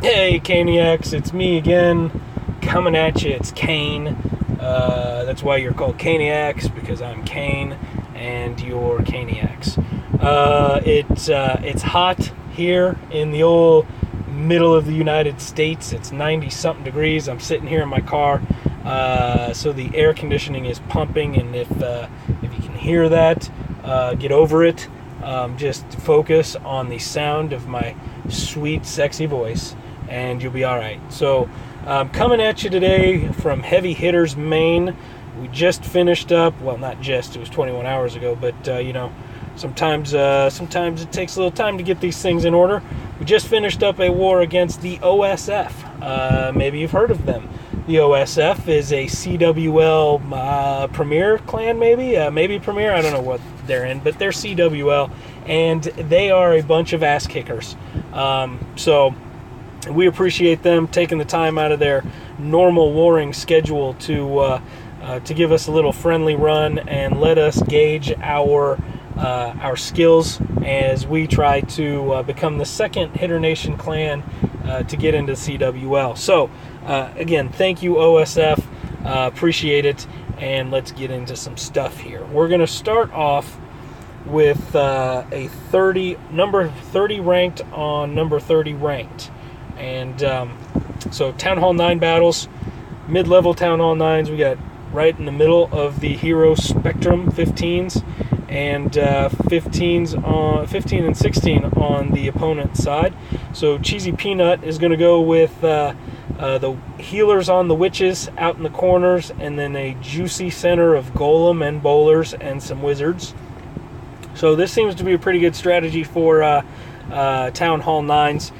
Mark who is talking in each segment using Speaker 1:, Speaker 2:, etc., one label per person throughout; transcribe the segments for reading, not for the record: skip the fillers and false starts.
Speaker 1: Hey, Caniacs, it's me again, coming at you. It's Kane. That's why you're called Caniacs, because I'm Kane, and you're Caniacs. It's hot here in the old middle of the United States. It's 90-something degrees. I'm sitting here in my car, so the air conditioning is pumping, and if you can hear that, get over it. Just focus on the sound of my sweet, sexy voice, and you'll be all right. So, coming at you today from Heavy Hitters, Maine. We just finished up. Well, not just. It was 21 hours ago. But sometimes it takes a little time to get these things in order. We just finished up a war against the O.S.F. Maybe you've heard of them. The O.S.F. is a CWL Premier clan, maybe Premier. I don't know what they're in, but they're CWL, and they are a bunch of ass kickers. So we appreciate them taking the time out of their normal warring schedule to give us a little friendly run and let us gauge our skills as we try to become the second Hitter Nation clan to get into CWL. So again, thank you, O.S.F. Appreciate it, and let's get into some stuff here. We're going to start off with a number 30 ranked on number 30 ranked. And so Town Hall 9 battles, mid-level Town Hall 9s, we got right in the middle of the hero spectrum, 15s, and 15 and 16 on the opponent's side. So Cheesy Peanut is going to go with the healers on the witches out in the corners, and then a juicy center of golem and bowlers and some wizards. So this seems to be a pretty good strategy for Town Hall 9s.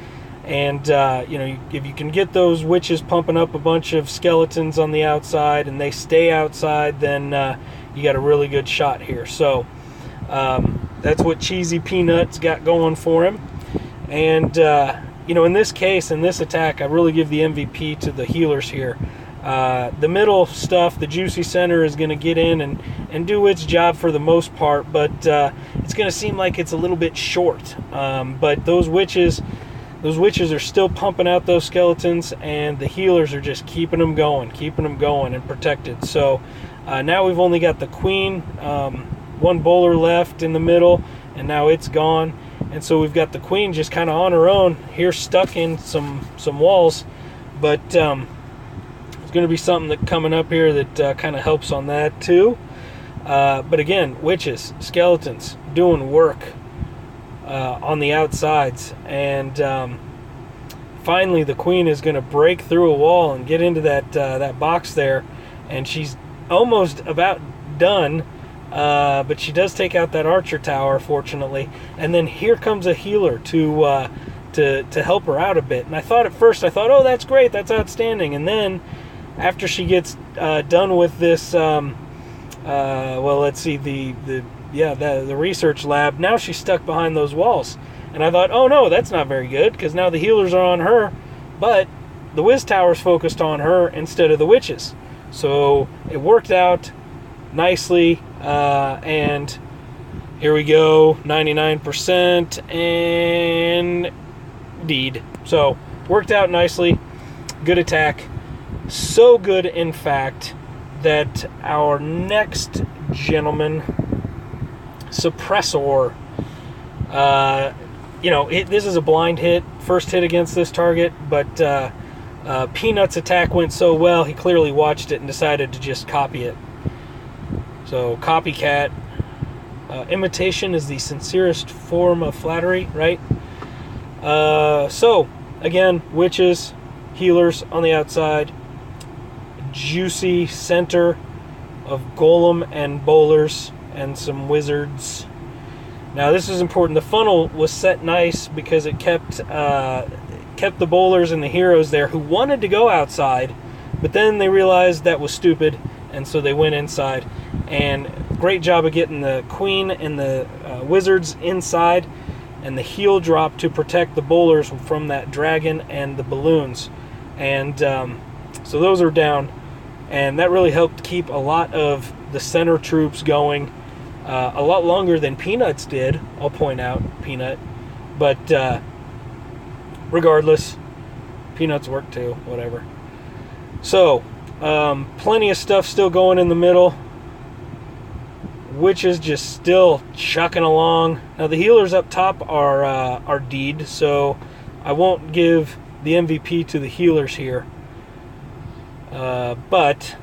Speaker 1: And, if you can get those witches pumping up a bunch of skeletons on the outside and they stay outside, then you got a really good shot here. So that's what Cheesy Peanut's got going for him. And, in this case, in this attack, I really give the MVP to the healers here. The middle stuff, the juicy center, is going to get in and do its job for the most part, but it's going to seem like it's a little bit short. But those witches are still pumping out those skeletons, and the healers are just keeping them going and protected. So now we've only got the queen, one bowler left in the middle, and now it's gone. And so we've got the queen just kind of on her own here, stuck in some walls. But there's going to be something that coming up here that kind of helps on that too. But again, witches, skeletons, doing work on the outsides, and finally the queen is going to break through a wall and get into that box there, and she's almost about done, but she does take out that archer tower, fortunately, and then here comes a healer to help her out a bit. And I thought at first, oh, that's great, that's outstanding, and then after she gets done with this, let's see, the research lab, now she's stuck behind those walls. And I thought, oh no, that's not very good, because now the healers are on her, but the whiz tower's focused on her instead of the witches. So it worked out nicely, and here we go, 99%, and indeed. So worked out nicely, good attack. So good, in fact, that our next gentleman, Suppressor, this is a blind hit, first hit against this target, but Peanut's attack went so well, he clearly watched it and decided to just copy it. So, copycat. Imitation is the sincerest form of flattery, right? So, again, witches, healers on the outside, juicy center of golem and bowlers, and some wizards. Now this is important. The funnel was set nice because it kept the bowlers and the heroes there who wanted to go outside, but then they realized that was stupid, and so they went inside. And great job of getting the queen and the wizards inside, and the heal drop to protect the bowlers from that dragon and the balloons. And so those are down, and that really helped keep a lot of the center troops going. A lot longer than Peanuts did, I'll point out, Peanut. But regardless, Peanuts work too, whatever. So, plenty of stuff still going in the middle. Witches just still chucking along. Now the healers up top are D'd, so I won't give the MVP to the healers here. But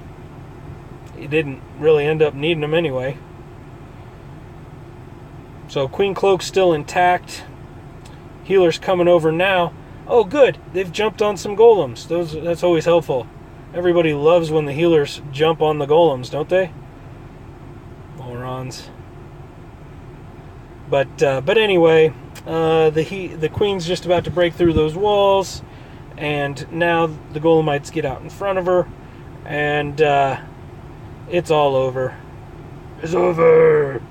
Speaker 1: he didn't really end up needing them anyway. So Queen Cloak's still intact. Healers coming over now. Oh, good. They've jumped on some golems. That's always helpful. Everybody loves when the healers jump on the golems, don't they? Morons. But anyway, the Queen's just about to break through those walls, and now the golemites get out in front of her, and it's all over. It's over.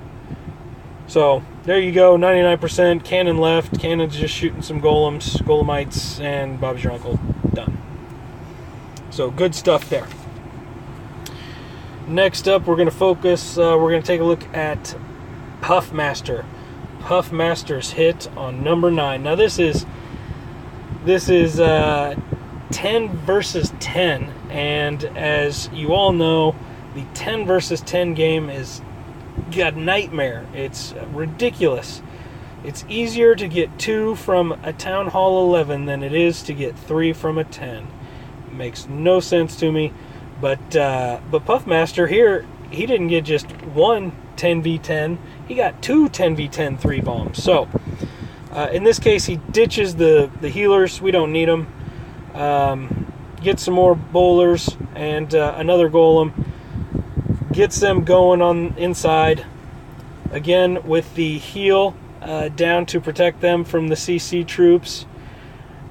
Speaker 1: So there you go, 99%. Cannon left. Cannon's just shooting some golemites, and Bob's your uncle. Done. So good stuff there. Next up, we're going to focus. We're going to take a look at Puffmaster. Puffmaster's hit on number 9. Now this is 10 versus 10, and as you all know, the 10 versus 10 game is a nightmare. It's ridiculous. It's easier to get 2 from a Town Hall 11 than it is to get 3 from a 10. It makes no sense to me. But Puffmaster here, he didn't get just one 10v10. He got 2 10v10 3 bombs. So in this case, he ditches the healers. We don't need them. Gets some more bowlers and another golem. Gets them going on inside. Again, with the heal down to protect them from the CC troops.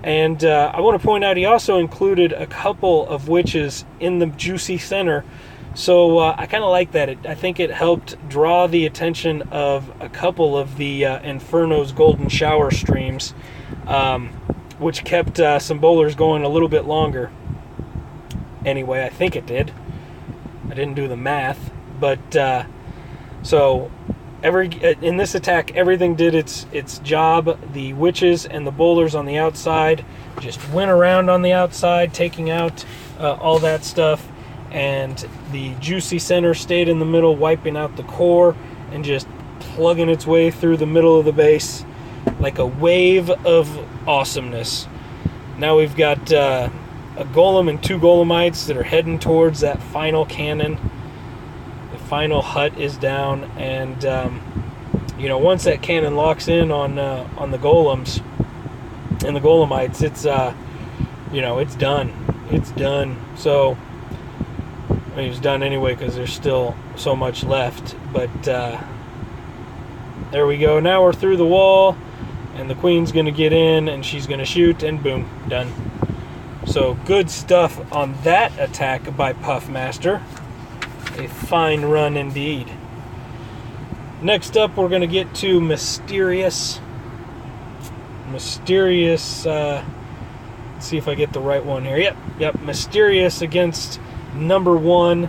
Speaker 1: And I want to point out, he also included a couple of witches in the juicy center. So I kind of like that. I think it helped draw the attention of a couple of the Inferno's golden shower streams, which kept some bowlers going a little bit longer. Anyway, I think it did. I didn't do the math, but so in this attack, everything did its job. The witches and the bowlers on the outside just went around on the outside, taking out all that stuff, and the juicy center stayed in the middle, wiping out the core and just plugging its way through the middle of the base like a wave of awesomeness. Now we've got a golem and 2 golemites that are heading towards that final cannon. The final hut is down, and once that cannon locks in on the golems and the golemites, it's it's done. It's done. So I mean, it's done anyway because there's still so much left. But there we go. Now we're through the wall, and the Queen's going to get in, and she's going to shoot, and boom, done. So good stuff on that attack by Puffmaster. A fine run indeed. Next up, we're going to get to Mysterious. Let's see if I get the right one here. Yep. Mysterious against number 1.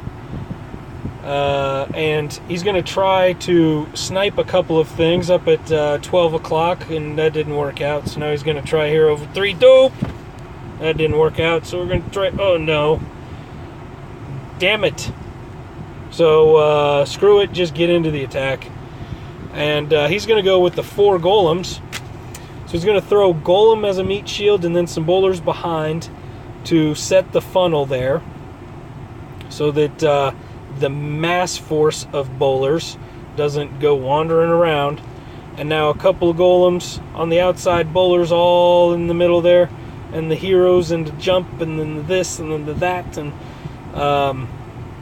Speaker 1: And he's going to try to snipe a couple of things up at 12 o'clock, and that didn't work out. So now he's going to try here over 3. Dope! That didn't work out, so we're going to try... Oh, no. Damn it. So, screw it. Just get into the attack. And he's going to go with the 4 golems. So he's going to throw golem as a meat shield and then some bowlers behind to set the funnel there, so that the mass force of bowlers doesn't go wandering around. And now a couple of golems on the outside, bowlers all in the middle there, and the heroes, and the jump, and then the this, and then the that, and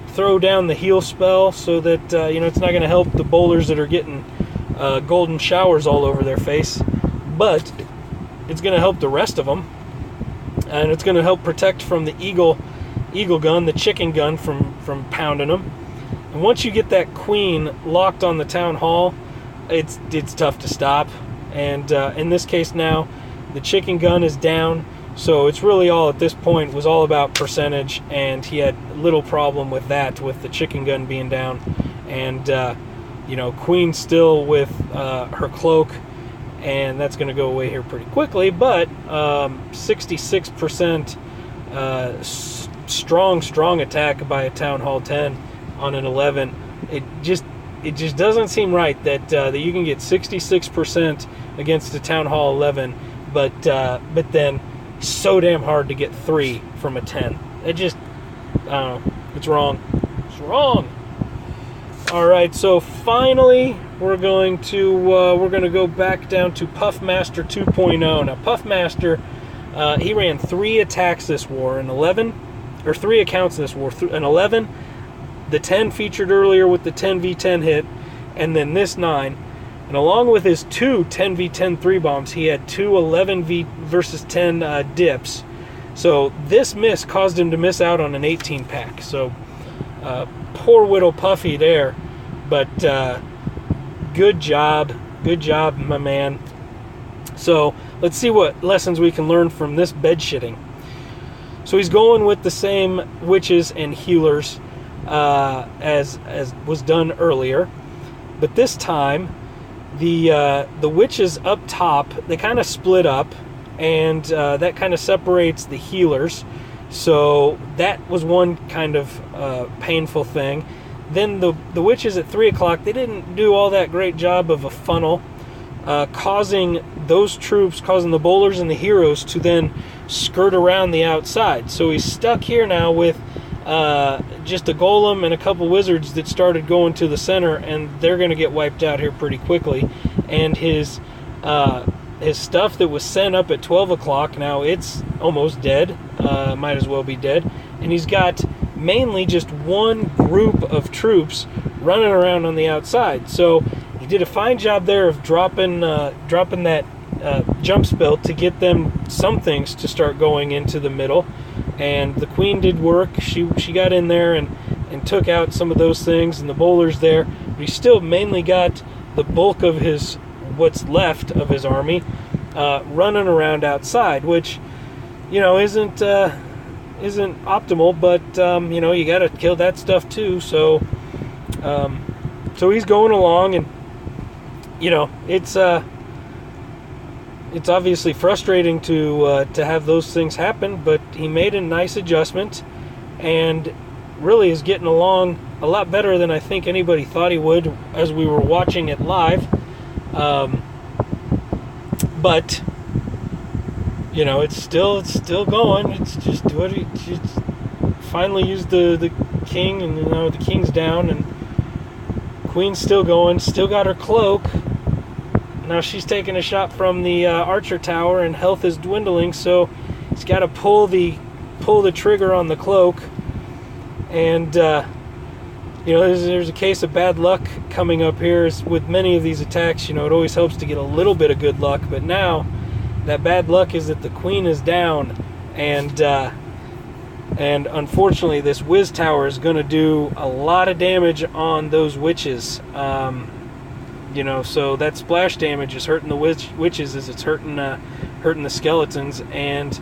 Speaker 1: throw down the heal spell so that it's not going to help the bowlers that are getting golden showers all over their face, but it's going to help the rest of them, and it's going to help protect from the eagle gun, the chicken gun, from pounding them. And once you get that Queen locked on the Town Hall, it's tough to stop. And in this case now, the chicken gun is down, so it's really all at this point was all about percentage, and he had little problem with that, with the chicken gun being down. And Queen still with her cloak and that's going to go away here pretty quickly. But 66% strong attack by a Town Hall 10 on an 11. It just doesn't seem right that you can get 66% against a Town Hall 11, but then so damn hard to get 3 from a 10. It just, I don't know, it's wrong. It's wrong. All right, so finally we're going to go back down to Puffmaster 2.0. Now Puffmaster, he ran 3 attacks this war, an 11, or 3 accounts this war, an 11, the 10 featured earlier with the 10v10 hit, and then this 9. And along with his 2 10v10 3-bombs, he had 2 11v versus 10 dips. So this miss caused him to miss out on an 18-pack. So poor Whittle Puffy there. But good job, my man. So let's see what lessons we can learn from this bed shitting. So he's going with the same witches and healers as was done earlier, but this time the witches up top, they kind of split up, and that kind of separates the healers. So that was one kind of painful thing. Then the witches at 3 o'clock, they didn't do all that great job of a funnel, causing the bowlers and the heroes to then skirt around the outside. So he's stuck here now with just a golem and a couple wizards that started going to the center, and they're going to get wiped out here pretty quickly. And his stuff that was sent up at 12 o'clock, now it's almost dead, might as well be dead. And he's got mainly just one group of troops running around on the outside. So he did a fine job there of dropping that jump spell to get them some things to start going into the middle. And the queen did work. She got in there and took out some of those things, and the bowlers there. But he still mainly got the bulk of what's left of his army running around outside, which, isn't optimal, but you got to kill that stuff too. So he's going along, and it's obviously frustrating to have those things happen, but he made a nice adjustment and really is getting along a lot better than I think anybody thought he would as we were watching it live. But it's still going. It's just what he finally used the king, and the king's down, and queen's still going. Still got her cloak. Now she's taking a shot from the archer tower, and health is dwindling, so he's got to pull the trigger on the cloak. And there's a case of bad luck coming up here. With many of these attacks, it always helps to get a little bit of good luck, but now that bad luck is that the queen is down, and unfortunately this whiz tower is going to do a lot of damage on those witches. So that splash damage is hurting the witches as it's hurting the skeletons. And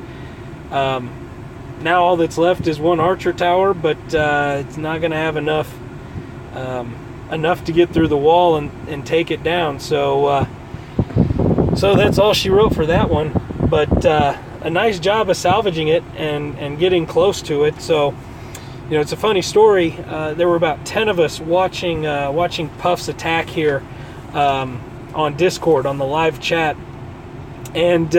Speaker 1: now all that's left is one archer tower, but it's not going to have enough to get through the wall and take it down. So that's all she wrote for that one. But a nice job of salvaging it and getting close to it. So it's a funny story. There were about 10 of us watching Puff's attack here. On Discord, on the live chat, and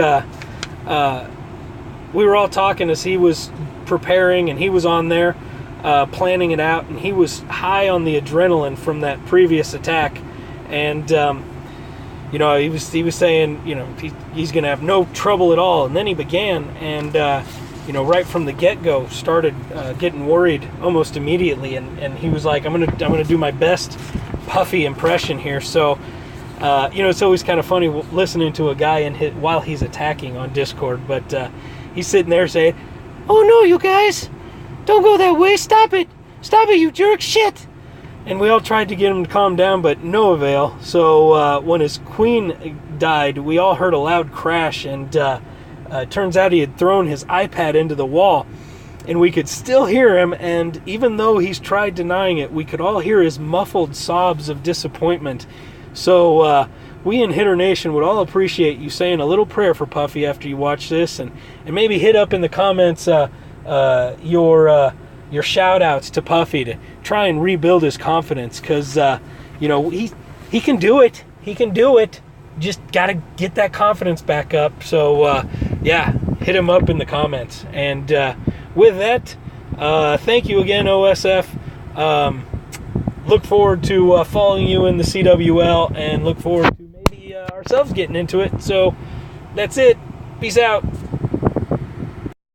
Speaker 1: we were all talking as he was preparing, and he was on there planning it out, and he was high on the adrenaline from that previous attack, and he was saying he's gonna have no trouble at all, and then he began, and right from the get-go started getting worried almost immediately, and he was like, I'm gonna do my best Puffy impression here. So it's always kind of funny listening to a guy while he's attacking on Discord, but he's sitting there saying, "Oh no, you guys, don't go that way, stop it, you jerk, shit." And we all tried to get him to calm down, but no avail. So when his queen died, we all heard a loud crash, and it turns out he had thrown his iPad into the wall. And we could still hear him, and even though he's tried denying it, we could all hear his muffled sobs of disappointment. So we in Hitter Nation would all appreciate you saying a little prayer for Puffy after you watch this, and maybe hit up in the comments your shout outs to Puffy to try and rebuild his confidence, because he can do it. He can do it. Just got to get that confidence back up. So hit him up in the comments. And with that, thank you again, O.S.F. Look forward to following you in the CWL, and look forward to maybe ourselves getting into it. So that's it. Peace out.